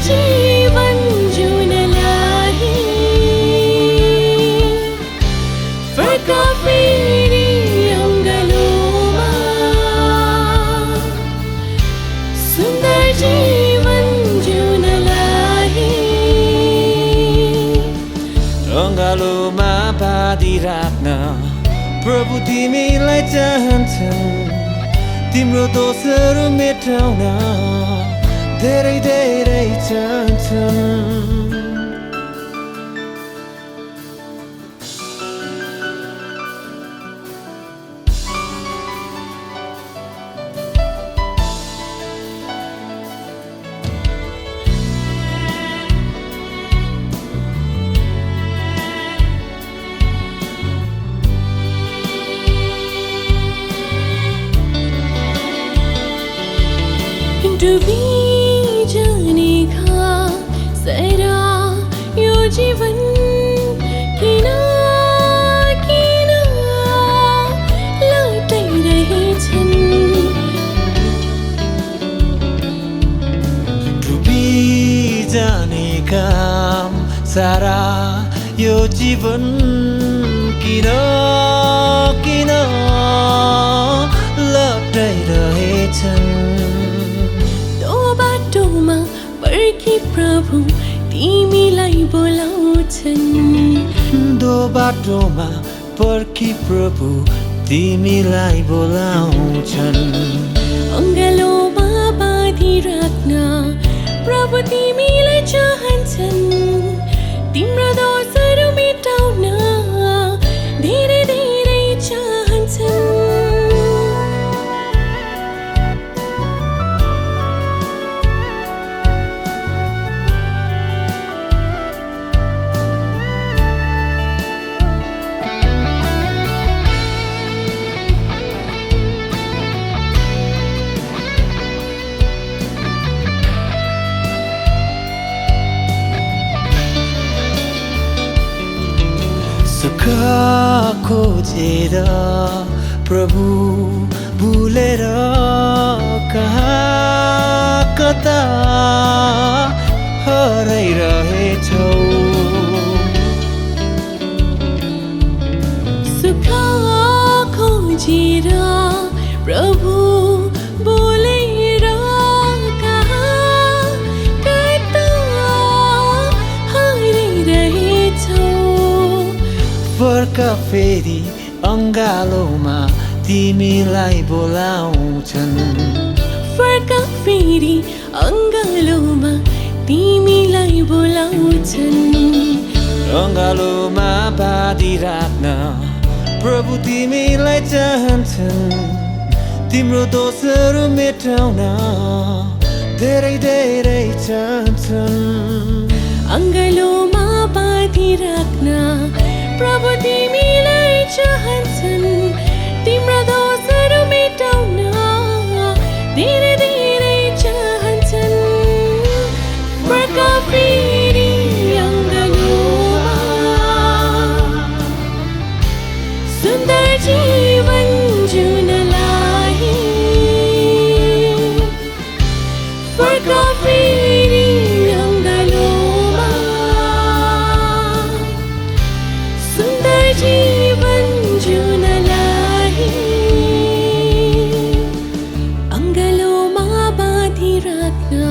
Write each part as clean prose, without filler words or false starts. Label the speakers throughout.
Speaker 1: जीवन जिउनलाई फर्का फेरि अङ्गालोमा सुन्दर जीवन जिउनलाई
Speaker 2: अङ्गालोमा बाँधी राख्न प्रभु तिमीलाई चाहन्छन् तिम्रो दोषहरू मेटाउन धेरै धेरै चाहन्छन्
Speaker 1: डुबिजानेका सारा यो जीवन किन किन लौटाइरहेछन्
Speaker 2: डुबिजानेका सारा यो जीवन किन किन लौटाइरहेछन्
Speaker 1: पर्खी प्रभु तिमीलाई बोलाउँछन्
Speaker 2: दो बाटोमा पर्खी प्रभु तिमीलाई बोलाउँछन्
Speaker 1: अङ्गालोमा बाँधी राख्न प्रभु तिमीलाई चाहन्छन् तिम्रो दोषहरू मेटाउन धेरै धेरै चाहन्छन्
Speaker 2: सुख खोजेर प्रभु भुलेर कहाँ कता हराइरहेछौ
Speaker 1: सुख खोजेर प्रभु बोलेर कहाँ कता हराइरहेछौ
Speaker 2: फर्का फेरि अङ्गालोमा तिमीलाई बोलाउँछन्
Speaker 1: फर्का फेरि अङ्गालोमा तिमीलाई बोलाउँछन्
Speaker 2: अङ्गालोमा बाँधी राख्न प्रभु तिमीलाई चाहन्छन् तिम्रो दोषहरू मेटाउन धेरै धेरै चाहन्छन्
Speaker 1: अङ्गालोमा बाँधी राख्न प्रभु तिमीलाई चाहन्छन् तिम्रो दोषहरू मेटाउन धेरै धेरै चाहन्छन् फर्का फेरि अङ्गालोमा सुन्दर जीवन जिउनलाई फर्का फेरि जीवन जिउनलाई अङ्गालोमा बाँधी राख्न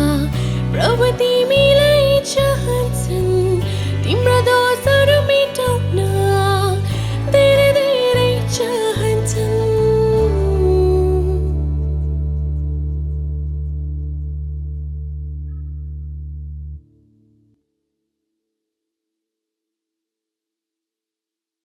Speaker 1: प्रभु तिमी